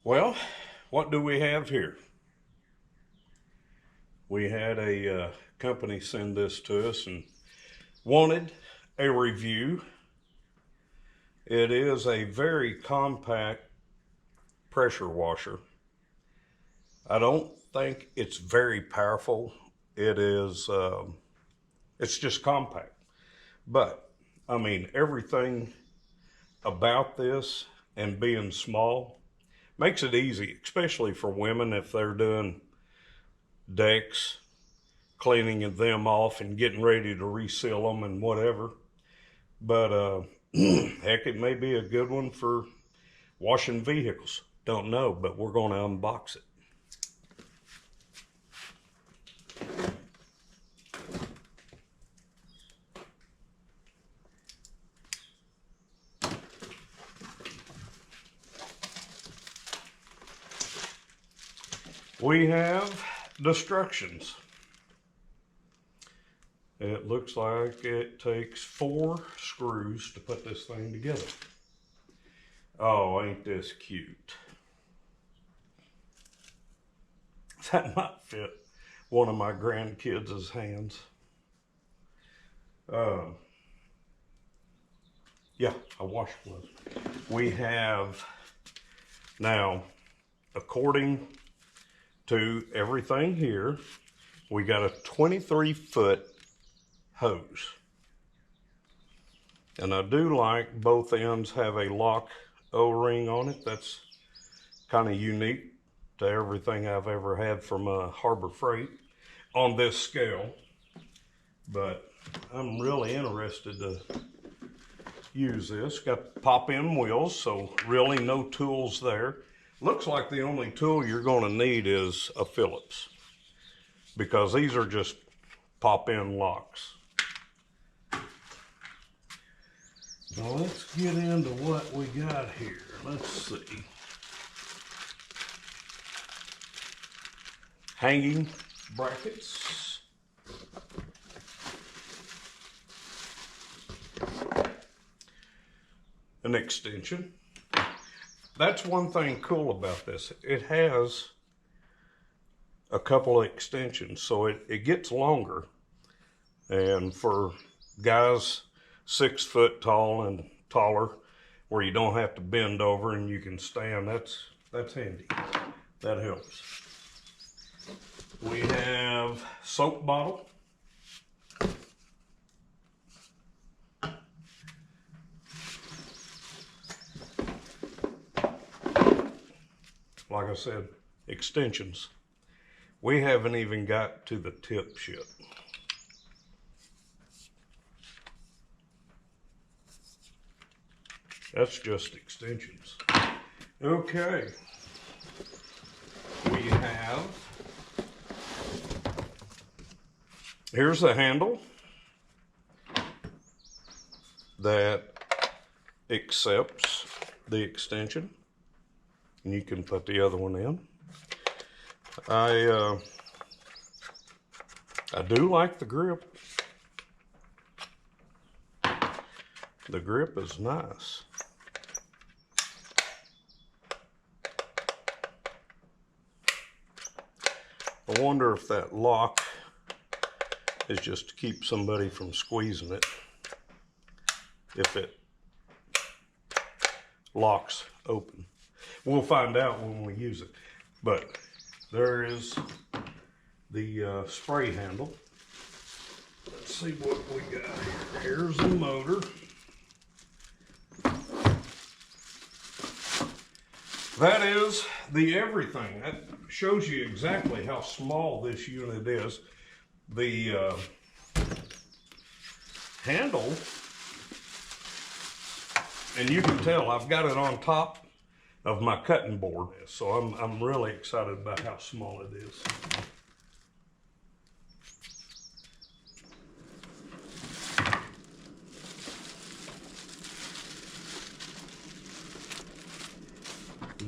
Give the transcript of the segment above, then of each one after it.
Well, what do we have here? We had a company send this to us and wanted a review. It is a very compact pressure washer. I don't think it's very powerful. It is, it's just compact. But, I mean, everything about this and being small makes it easy, especially for women if they're doing decks, cleaning them off and getting ready to reseal them and whatever. But heck, it may be a good one for washing vehicles. Don't know, but we're going to unbox it. We have instructions. It looks like it takes 4 screws to put this thing together. Oh, ain't this cute? That might fit one of my grandkids' hands. Yeah, a wash glove. We have now, according to everything here, we got a 23-foot hose. And I do like both ends have a lock O-ring on it. That's kind of unique to everything I've ever had from Harbor Freight on this scale. But I'm really interested to use this. Got pop-in wheels, so really no tools there. Looks like the only tool you're going to need is a Phillips, because these are just pop-in locks. Now let's get into what we got here. Let's see. Hanging brackets. An extension. That's one thing cool about this. It has a couple of extensions, so it gets longer. And for guys 6 foot tall and taller, where you don't have to bend over and you can stand, that's handy. That helps. We have soap bottle. Like I said, extensions. We haven't even got to the tips yet. That's just extensions. Okay. We have, here's the handle that accepts the extension. And you can put the other one in. I do like the grip. The grip is nice. I wonder if that lock is just to keep somebody from squeezing it, if it locks open. We'll find out when we use it. But there is the spray handle. Let's see what we got here. Here's the motor. That is the everything. That shows you exactly how small this unit is. The handle, and you can tell I've got it on top of my cutting board, so I'm really excited about how small it is.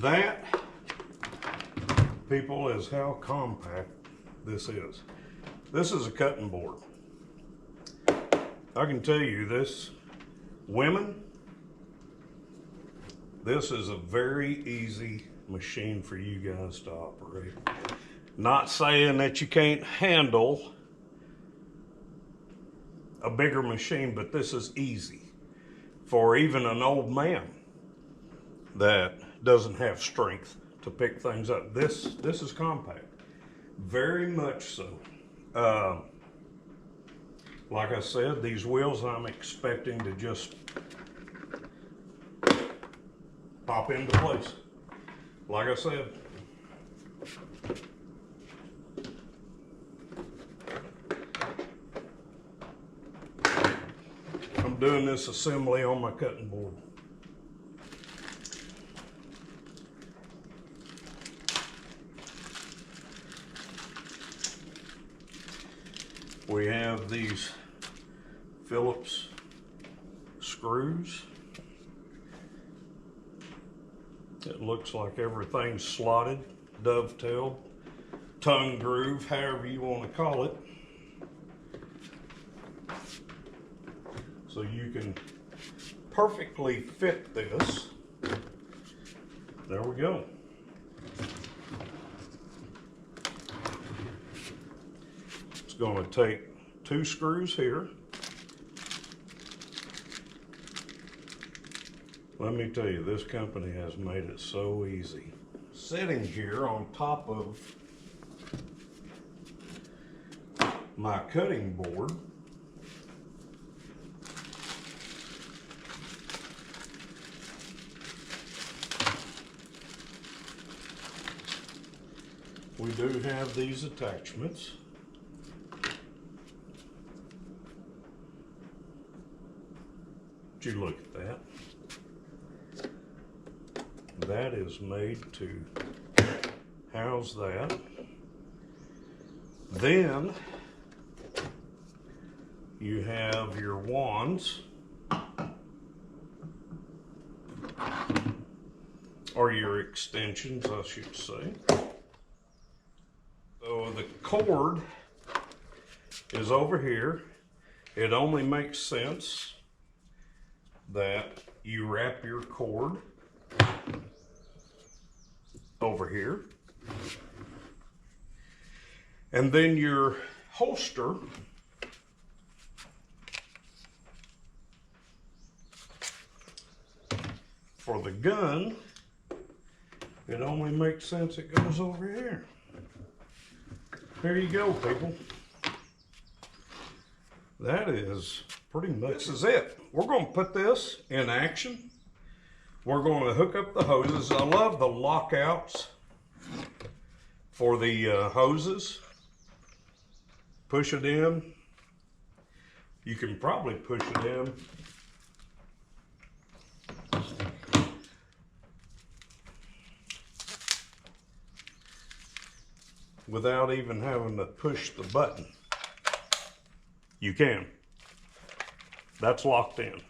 That, people, is how compact this is. This is a cutting board. I can tell you this, women, this is a very easy machine for you guys to operate. Not saying that you can't handle a bigger machine, but this is easy for even an old man that doesn't have strength to pick things up. This is compact, very much so. Like I said, these wheels I'm expecting to just pop into place. Like I said, I'm doing this assembly on my cutting board. We have these Phillips screws. It looks like everything's slotted, dovetailed, tongue groove, however you want to call it. So you can perfectly fit this. There we go. It's going to take 2 screws here. Let me tell you, this company has made it so easy. Sitting here on top of my cutting board, we do have these attachments. Would you look at that? That is made to house that. Then you have your wands, or your extensions, I should say. So the cord is over here. It only makes sense that you wrap your cord over here, and then your holster for the gun, it only makes sense it goes over here. There you go, people. That is pretty much, this is it. We're going to put this in action. We're going to hook up the hoses. I love the lockouts for the hoses. Push it in. You can probably push it in without even having to push the button. You can. That's locked in.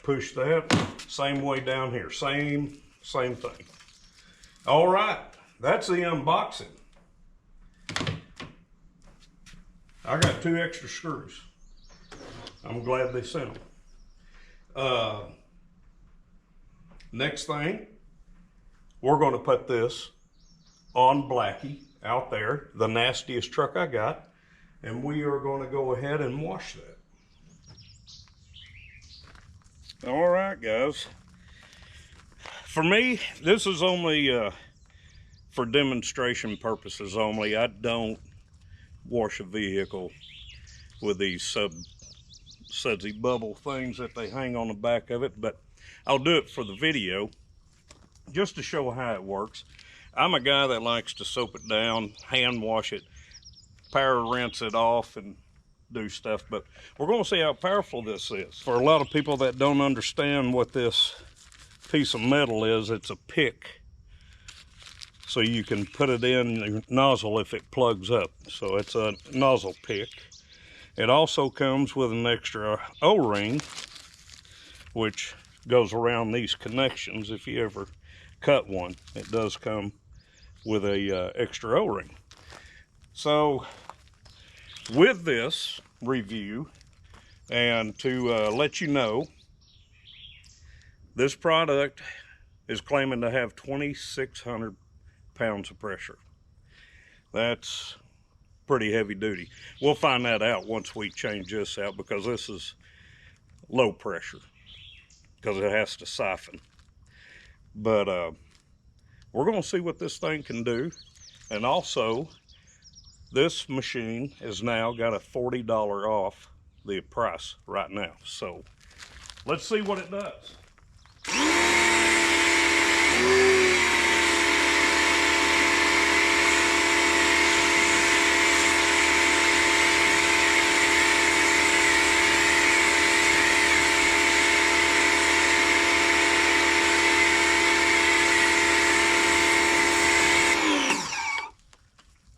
Push that, same way down here, same thing. All right, that's the unboxing. I got 2 extra screws. I'm glad they sent them. Next thing, we're going to put this on Blackie out there, the nastiest truck I got, and we are going to go ahead and wash that. All right, guys. For me, this is only for demonstration purposes only. I don't wash a vehicle with these sudsy bubble things that they hang on the back of it, but I'll do it for the video just to show how it works. I'm a guy that likes to soap it down, hand wash it, power rinse it off, and do stuff, but we're going to see how powerful this is. For a lot of people that don't understand what this piece of metal is, it's a pick, so you can put it in your nozzle if it plugs up. So it's a nozzle pick. It also comes with an extra O-ring, which goes around these connections. If you ever cut one, it does come with a extra O-ring. So with this review, and to let you know, this product is claiming to have 2,600 pounds of pressure. That's pretty heavy duty. We'll find that out once we change this out, because this is low pressure because it has to siphon. But we're going to see what this thing can do. And also, this machine has now got a $40 off the price right now. So let's see what it does.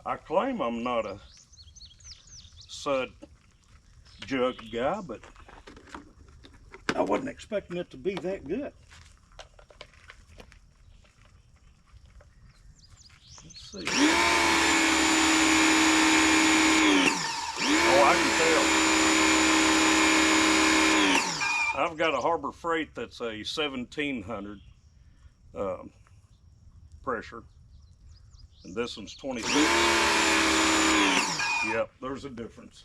I claim I'm not a sud jug guy, but I wasn't expecting it to be that good. Let's see. Oh, I can tell. I've got a Harbor Freight that's a 1,700 pressure. And this one's 26. Yep, there's a difference.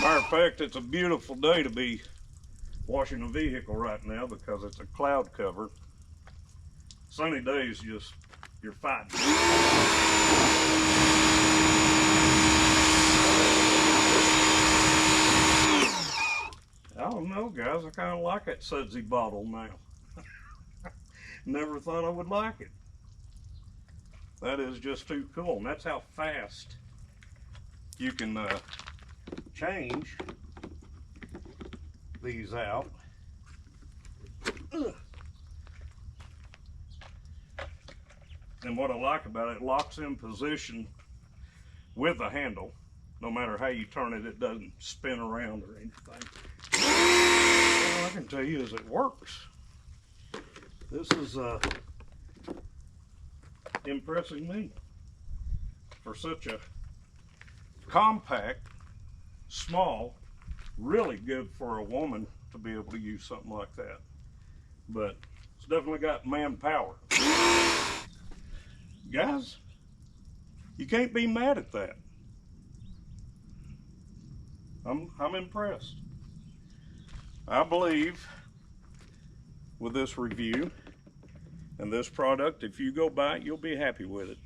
Matter of fact, it's a beautiful day to be washing a vehicle right now because it's a cloud cover. Sunny days, just you're fighting. I don't know, guys. I kind of like that sudsy bottle now. Never thought I would like it. That is just too cool, and that's how fast you can change these out. And what I like about it, it locks in position with the handle. No matter how you turn it, it doesn't spin around or anything. All I can tell you is it works. This is impressing me for such a compact, small, really good for a woman to be able to use something like that. But it's definitely got manpower. Guys, you can't be mad at that. I'm impressed. I believe with this review and this product, if you go buy it, you'll be happy with it.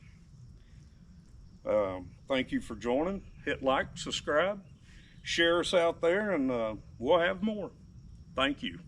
Thank you for joining. Hit like, subscribe, share us out there, and we'll have more. Thank you.